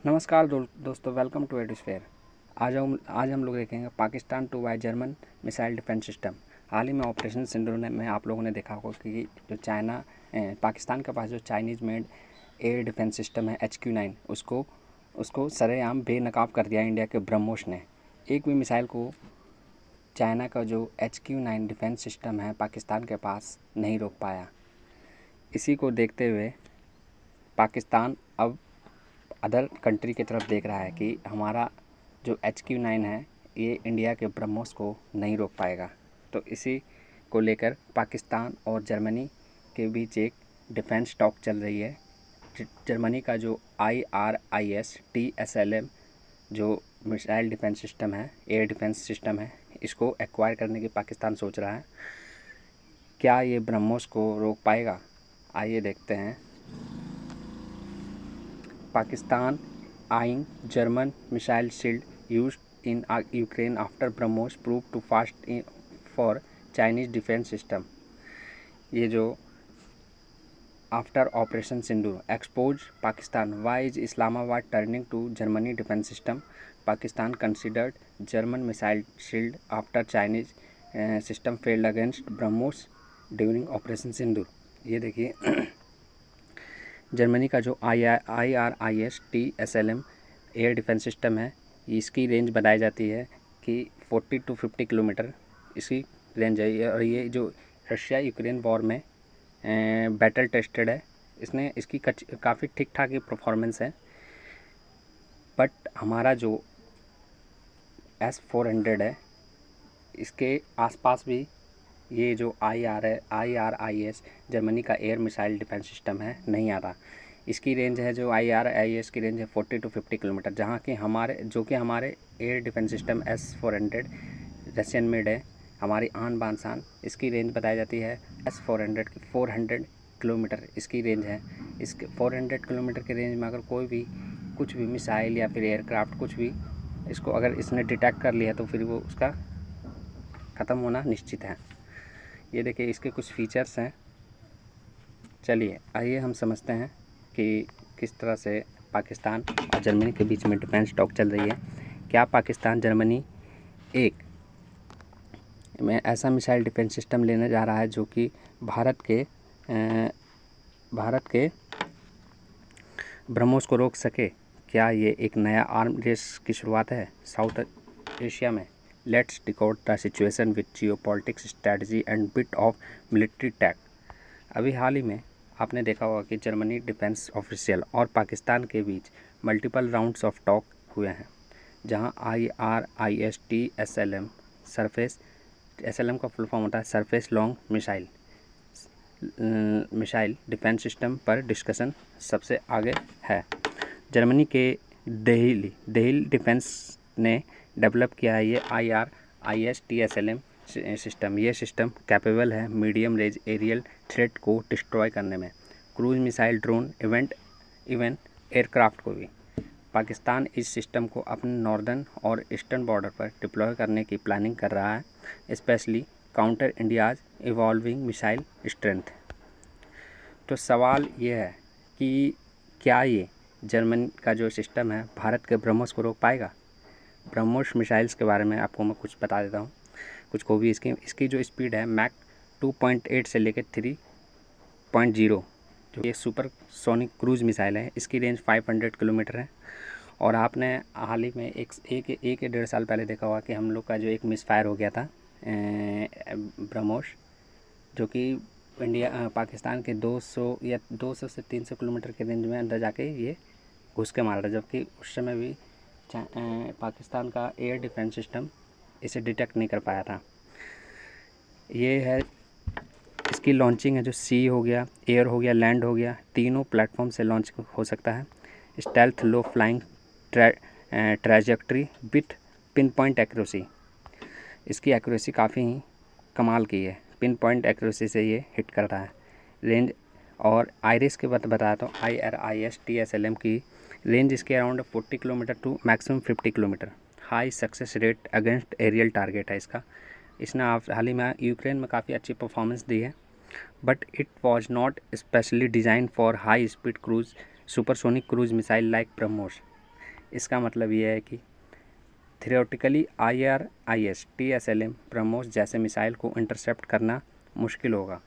नमस्कार दोस्तों, welcome to एडस्फेयर। आज हम लोग देखेंगे Pakistan to buy German missile defence system. हाल ही में ऑपरेशन सिंदूर में आप लोगों ने देखा होगा कि जो पाकिस्तान के पास जो Chinese made air defence system है HQ-9, उसको सरेआम बेनकाब कर दिया इंडिया के ब्रह्मोस ने। एक भी मिसाइल को चाइना का जो HQ-9 डिफेंस सिस्टम है पाकिस्तान के पास नहीं रोक पाया। इसी को देखते हुए पाकिस्तान अब अदर कंट्री की तरफ देख रहा है कि हमारा जो HQ-9 है ये इंडिया के ब्रह्मोस को नहीं रोक पाएगा। तो इसी को लेकर पाकिस्तान और जर्मनी के बीच एक डिफेंस टॉक चल रही है। जर्मनी का जो IRIS TSLM जो मिसाइल डिफेंस सिस्टम है, एयर डिफेंस सिस्टम है, इसको एक्वायर करने की पाकिस्तान सोच रहा है। क्या ये ब्रह्मोस को रोक पाएगा? आइए देखते हैं। Pakistan eyeing German missile shield used in Ukraine after BrahMos proved too fast for Chinese defense system। ये जो after Operation Sindoor expose Pakistan, why is Islamabad turning to Germany defence system. Pakistan considered German missile shield after Chinese system failed against BrahMos during Operation Sindoor. ये देखिए Germany का जो IRIS TSLM air defence system है, इसकी range बताई जाती है कि 40 to 50 किलोमीटर इसकी रेंज है। और ये जो रशिया यूक्रेन वॉर में बैटल टेस्टेड है, इसकी काफ़ी ठीक ठाक ही परफॉर्मेंस है। बट हमारा जो S-400 है, इसके आसपास भी ये जो IRIS जर्मनी का एयर मिसाइल डिफेंस सिस्टम है नहीं आता। इसकी रेंज है जो IRIS की रेंज है 40 to 50 किलोमीटर, जहाँ कि हमारे air defence system S-400 Russian made है, हमारी आन बान शान। इसकी रेंज बताई जाती है S-400 की 400 किलोमीटर इसकी रेंज है। इसके 400 किलोमीटर की रेंज में अगर कोई भी कुछ भी मिसाइल या फिर एयरक्राफ्ट कुछ भी इसको अगर इसने डिटेक्ट कर लिया तो फिर वो उसका ख़त्म होना निश्चित है। ये देखिए इसके कुछ फीचर्स हैं। चलिए आइए हम समझते हैं कि किस तरह से पाकिस्तान और जर्मनी के बीच में डिफेंस टॉक चल रही है। क्या पाकिस्तान जर्मनी एक में ऐसा मिसाइल डिफेंस सिस्टम लेने जा रहा है जो कि भारत के ब्रह्मोस को रोक सके? क्या ये एक नया आर्म रेस की शुरुआत है साउथ एशिया में? Let's decode the situation with geopolitics strategy and bit of military tech. अभी हाल ही में आपने देखा होगा कि जर्मनी डिफेंस ऑफिशियल और पाकिस्तान के बीच मल्टीपल राउंड्स ऑफ टॉक हुए हैं, जहां IRIS TSLM सरफेस SLM का फुल फॉर्म होता है surface long missile defence system पर डिस्कशन सबसे आगे है। जर्मनी के देहिल डिफेंस ने डेवलप किया है ये IRIS TSLM सिस्टम। ये सिस्टम कैपेबल है मीडियम रेंज एरियल थ्रेट को डिस्ट्रॉय करने में, cruise missile, drone, even aircraft को भी। पाकिस्तान इस सिस्टम को अपने नॉर्दर्न और ईस्टर्न बॉर्डर पर डिप्लॉय करने की प्लानिंग कर रहा है, specially counter India's evolving missile strength. तो सवाल ये है कि क्या ये जर्मनी का जो सिस्टम है भारत के ब्रह्मोस को रोक पाएगा? ब्रह्मोस मिसाइल्स के बारे में आपको मैं कुछ बता देता हूँ, कुछ को भी। इसकी जो स्पीड है मैक 2.8 से लेकर 3.0, जो ये सुपर सोनिक क्रूज मिसाइल है। इसकी रेंज 500 किलोमीटर है। और आपने हाल ही में एक या 1.5 साल पहले देखा होगा कि हम लोग का जो एक मिसफायर हो गया था ब्रह्मोस, जो कि पाकिस्तान के 200 से 300 किलोमीटर के रेंज में अंदर जाके ये घुस के मार रहा, जबकि उस समय भी पाकिस्तान का एयर डिफेंस सिस्टम इसे डिटेक्ट नहीं कर पाया था। ये है इसकी लॉन्चिंग है जो सी हो गया, एयर हो गया, लैंड हो गया, तीनों प्लेटफॉर्म से लॉन्च हो सकता है। Stealth low flying trajectory with pin point accuracy. इसकी एक्यूरेसी काफ़ी ही कमाल की है, पिन पॉइंट एक्यूरेसी से ये हिट कर रहा है। रेंज और आइरिस के बताया तो IRIS TSLM की रेंज इसके around 40 kilometre to maximum 50 kilometre. High success rate against aerial target है इसका। इसने हाल ही में यूक्रेन में काफ़ी अच्छी परफॉर्मेंस दी है, but it was not specially design for high speed cruise supersonic cruise missile like BrahMos. इसका मतलब ये है कि थियोरेटिकली IRIS TSLM ब्रह्मोस जैसे मिसाइल को इंटरसेप्ट करना मुश्किल होगा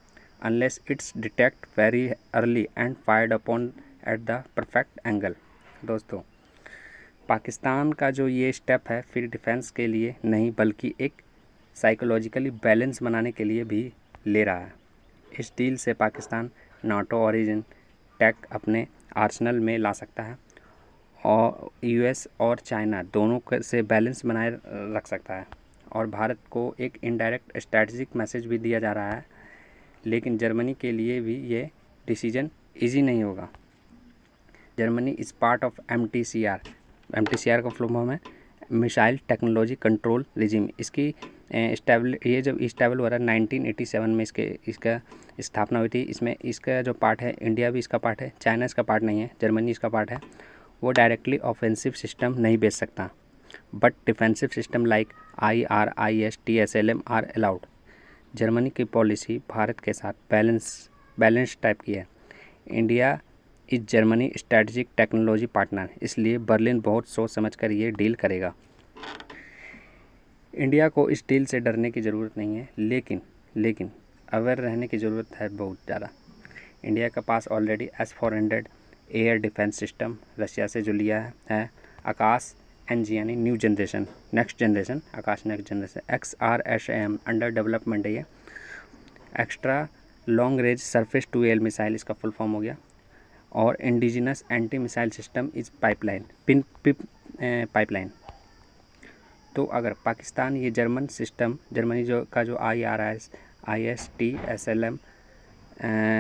unless it's detect very early and fired upon at the perfect angle. दोस्तों, पाकिस्तान का जो ये स्टेप है फिर डिफेंस के लिए नहीं बल्कि एक साइकोलॉजिकली बैलेंस बनाने के लिए भी ले रहा है। इस डील से पाकिस्तान नाटो ओरिजिन टेक अपने आर्सेनल में ला सकता है और US और चाइना दोनों से बैलेंस बनाए रख सकता है और भारत को एक इनडायरेक्ट स्ट्रैटेजिक मैसेज भी दिया जा रहा है। लेकिन जर्मनी के लिए भी ये डिसीजन इजी नहीं होगा। Germany is part of MTCR का फुल फॉर्म है मिसाइल टेक्नोलॉजी कंट्रोल रिजिम। इसकी ये जब इस्टेबल हुआ था 1987 में इसका स्थापना हुई थी। इसमें इसका जो पार्ट है इंडिया भी इसका पार्ट है, चाइना इसका पार्ट नहीं है, जर्मनी इसका पार्ट है। वो डायरेक्टली ऑफेंसिव सिस्टम नहीं बेच सकता but defensive system like IRIS TSLM are allowed. Germany की पॉलिसी भारत के साथ बैलेंस टाइप की है। India is Germany strategic technology partner, इसलिए बर्लिन बहुत सोच समझकर ये डील करेगा। इंडिया को इस डील से डरने की ज़रूरत नहीं है, लेकिन अवेयर रहने की ज़रूरत है बहुत ज़्यादा। इंडिया के पास already S-400 air defence system Russia से जो लिया है आकाश NG यानी next generation Akash next generation XRSAM under development है। ये extra long range surface to air missile इसका फुल फॉर्म हो गया और indigenous anti missile system is pipeline. तो अगर पाकिस्तान ये जर्मनी जो IRIS TSLM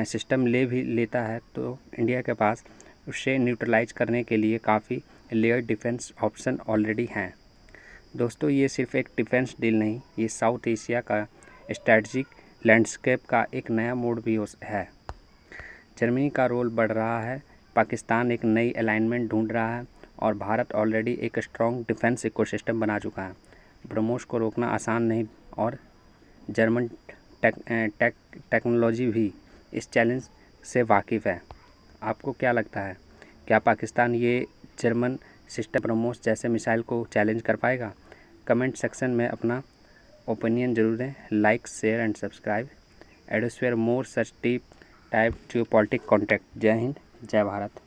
सिस्टम लेता है तो इंडिया के पास उसे न्यूट्रलाइज करने के लिए काफ़ी लेयर डिफेंस ऑप्शन ऑलरेडी हैं। दोस्तों, ये सिर्फ एक डिफेंस डील नहीं, ये साउथ एशिया का स्ट्रेटजिक लैंडस्केप का एक नया मोड भी है। जर्मनी का रोल बढ़ रहा है, पाकिस्तान एक नई अलाइनमेंट ढूंढ रहा है और भारत ऑलरेडी एक स्ट्रॉन्ग डिफेंस इकोसिस्टम बना चुका है। ब्रह्मोस को रोकना आसान नहीं और जर्मन टेक्नोलॉजी भी इस चैलेंज से वाकिफ़ है। आपको क्या लगता है, क्या पाकिस्तान ये जर्मन सिस्टम ब्रह्मोस जैसे मिसाइल को चैलेंज कर पाएगा? कमेंट सेक्शन में अपना ओपिनियन जरूर दें। Like, share and subscribe Adosphere more such deep type geopolitic contact. जय हिंद, जय भारत।